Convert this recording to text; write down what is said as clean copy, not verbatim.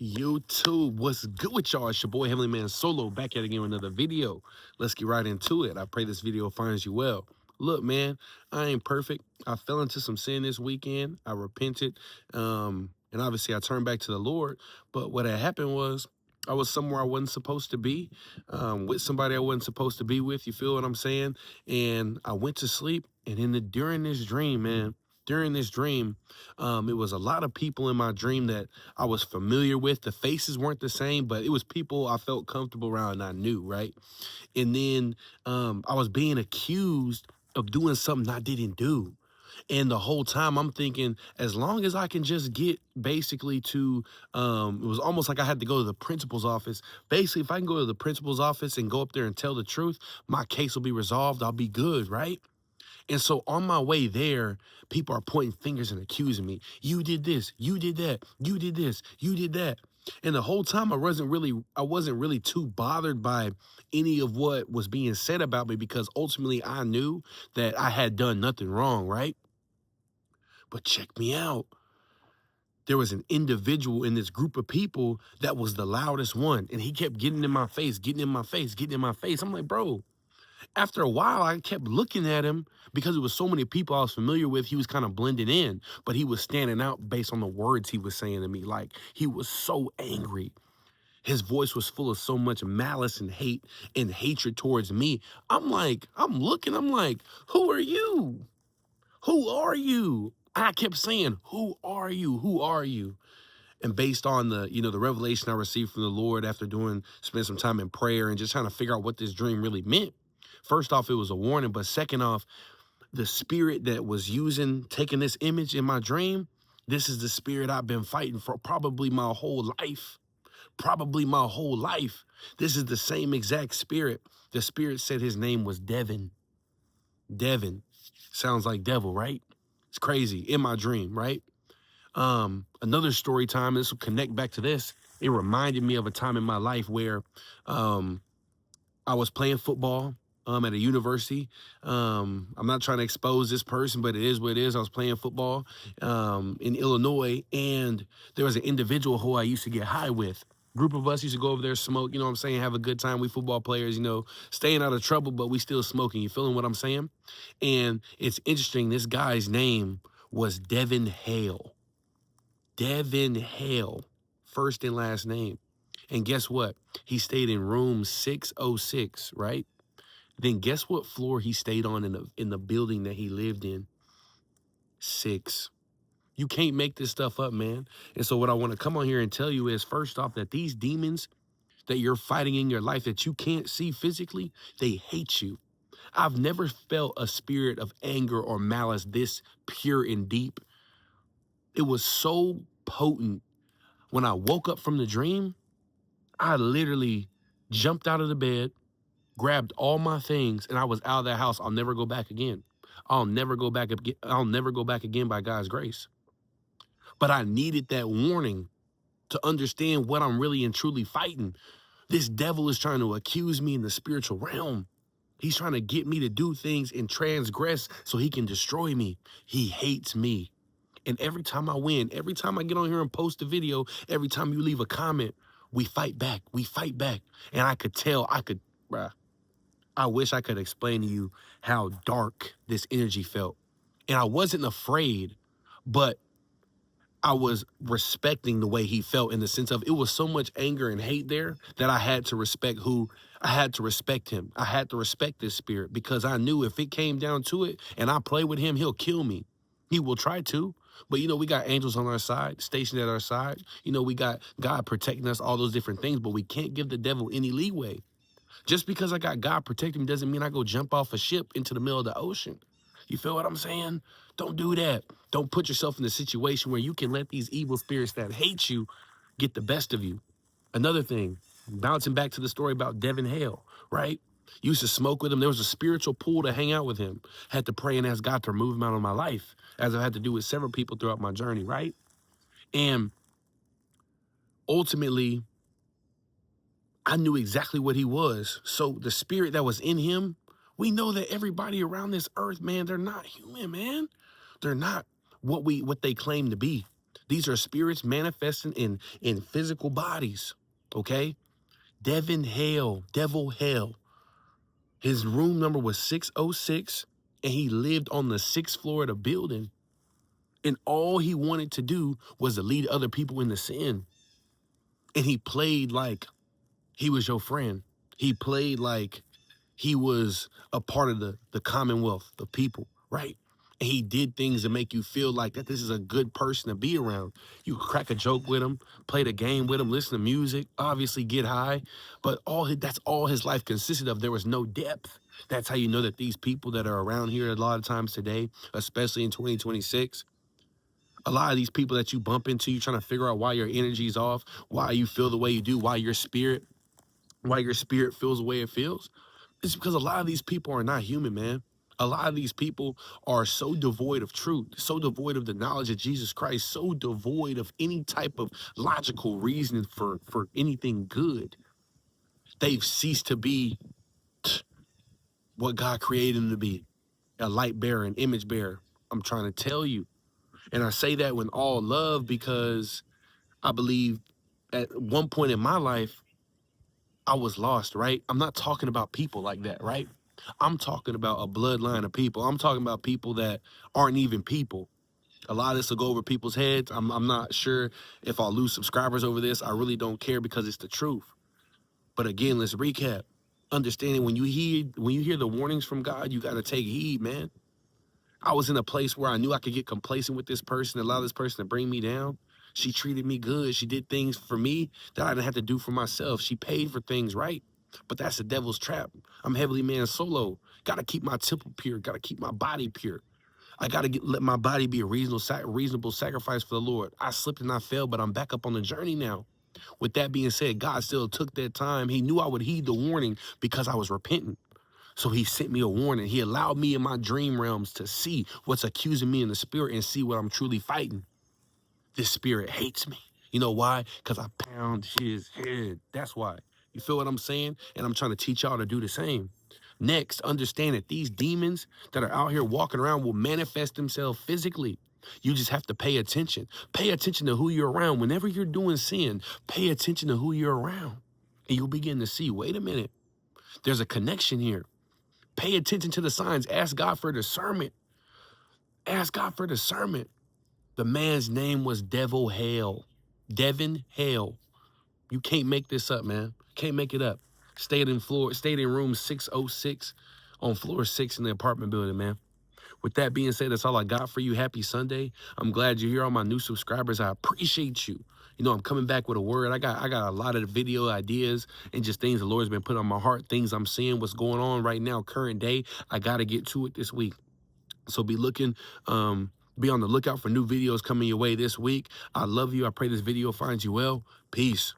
YouTube, what's good with y'all? It's your boy Heavenly Man Solo back at it again with another video. Let's get right into it. I pray this video finds you well. Look, man, I ain't perfect. I fell into some sin this weekend. I repented, and obviously I turned back to the Lord. But what had happened was I was somewhere I wasn't supposed to be, with somebody I wasn't supposed to be with. You feel what I'm saying? And I went to sleep, and during this dream, man. During this dream, it was a lot of people in my dream that I was familiar with. The faces weren't the same, but it was people I felt comfortable around and I knew, right? And then I was being accused of doing something I didn't do. And the whole time I'm thinking, as long as I can just get basically to, it was almost like I had to go to the principal's office. Basically, if I can go to the principal's office and go up there and tell the truth, my case will be resolved. I'll be good, right? And so on my way there, people are pointing fingers and accusing me. You did this, you did that, you did this, you did that. And the whole time I wasn't really too bothered by any of what was being said about me, because ultimately I knew that I had done nothing wrong, right? But check me out. There was an individual in this group of people that was the loudest one, and he kept getting in my face, getting in my face, getting in my face. I'm like, bro, after a while, I kept looking at him because it was so many people I was familiar with. He was kind of blending in, but he was standing out based on the words he was saying to me. Like, he was so angry. His voice was full of so much malice and hate and hatred towards me. I'm like, I'm looking, I'm like, who are you? Who are you? I kept saying, who are you? Who are you? And based on the revelation I received from the Lord after spend some time in prayer and just trying to figure out what this dream really meant. First off, it was a warning, but second off, the spirit that was taking this image in my dream, this is the spirit I've been fighting for probably my whole life. Probably my whole life. This is the same exact spirit. The spirit said his name was Devin. Devin. Sounds like devil, right? It's crazy. In my dream, right? Another story time, this will connect back to this. It reminded me of a time in my life where I was playing football at a university. I'm not trying to expose this person, but it is what it is. I was playing football in Illinois, and there was an individual who I used to get high with. Group of us used to go over there, smoke, you know what I'm saying, have a good time. We football players, staying out of trouble, but we still smoking. You feeling what I'm saying? And it's interesting, this guy's name was Devin Hale. Devin Hale, first and last name. And guess what? He stayed in room 606, right? Then guess what floor he stayed on in the building that he lived in? 6. You can't make this stuff up, man. And so what I want to come on here and tell you is, first off, that these demons that you're fighting in your life that you can't see physically, they hate you. I've never felt a spirit of anger or malice this pure and deep. It was so potent. When I woke up from the dream, I literally jumped out of the bed, grabbed all my things, and I was out of that house. I'll never go back again. I'll never go back again. I'll never go back again by God's grace. But I needed that warning to understand what I'm really and truly fighting. This devil is trying to accuse me in the spiritual realm. He's trying to get me to do things and transgress so he can destroy me. He hates me. And every time I win, every time I get on here and post a video, every time you leave a comment, we fight back. We fight back. And bruh, I wish I could explain to you how dark this energy felt. And I wasn't afraid, but I was respecting the way he felt, in the sense of, it was so much anger and hate there that I had to respect him. I had to respect this spirit, because I knew if it came down to it and I play with him, he'll kill me. He will try to. But, we got angels on our side, stationed at our side. We got God protecting us, all those different things, but we can't give the devil any leeway. Just because I got God protecting me doesn't mean I go jump off a ship into the middle of the ocean. You feel what I'm saying? Don't do that. Don't put yourself in a situation where you can let these evil spirits that hate you get the best of you. Another thing, bouncing back to the story about Devin Hale, right? Used to smoke with him. There was a spiritual pull to hang out with him. Had to pray and ask God to remove him out of my life, as I had to do with several people throughout my journey, right? And ultimately, I knew exactly what he was. So the spirit that was in him, we know that everybody around this earth, man, they're not human, man. They're not what they claim to be. These are spirits manifesting in physical bodies. Okay? Devil Hale. His room number was 606, and he lived on the sixth floor of the building. And all he wanted to do was to lead other people into sin. And he played like he was your friend. He played like he was a part of the commonwealth, the people, right? And he did things to make you feel like that this is a good person to be around. You could crack a joke with him, play the game with him, listen to music, obviously get high. But that's all his life consisted of. There was no depth. That's how you know that these people that are around here a lot of times today, especially in 2026, a lot of these people that you bump into, you're trying to figure out why your energy's off, why you feel the way you do, why your spirit feels the way it feels. It's because a lot of these people are not human, man. A lot of these people are so devoid of truth, so devoid of the knowledge of Jesus Christ, so devoid of any type of logical reasoning for anything good. They've ceased to be what God created them to be, a light bearer, an image bearer. I'm trying to tell you. And I say that with all love because I believe at one point in my life, I was lost, right? I'm not talking about people like that, right? I'm talking about a bloodline of people. I'm talking about people that aren't even people. A lot of this will go over people's heads. I'm not sure if I'll lose subscribers over this. I really don't care because it's the truth. But again, let's recap. Understanding when you hear the warnings from God, you got to take heed, man. I was in a place where I knew I could get complacent with this person, allow this person to bring me down. She treated me good. She did things for me that I didn't have to do for myself. She paid for things, right? But that's the devil's trap. I'm heavily man solo. Got to keep my temple pure. Got to keep my body pure. I got to let my body be a reasonable sacrifice for the Lord. I slipped and I fell, but I'm back up on the journey now. With that being said, God still took that time. He knew I would heed the warning because I was repentant. So he sent me a warning. He allowed me in my dream realms to see what's accusing me in the spirit and see what I'm truly fighting. This spirit hates me. You know why? Because I pound his head. That's why. You feel what I'm saying? And I'm trying to teach y'all to do the same. Next, understand that these demons that are out here walking around will manifest themselves physically. You just have to pay attention. Pay attention to who you're around. Whenever you're doing sin, pay attention to who you're around. And you'll begin to see, wait a minute, there's a connection here. Pay attention to the signs. Ask God for discernment. Ask God for discernment. The man's name was Devil Hale. Devin Hale. You can't make this up, man. Can't make it up. Stayed in room 606 on floor 6 in the apartment building, man. With that being said, that's all I got for you. Happy Sunday. I'm glad you're here, all my new subscribers. I appreciate you. You know, I'm coming back with a word. I got a lot of video ideas and just things the Lord's been putting on my heart, things I'm seeing, what's going on right now, current day. I got to get to it this week. So be be on the lookout for new videos coming your way this week. I love you. I pray this video finds you well. Peace.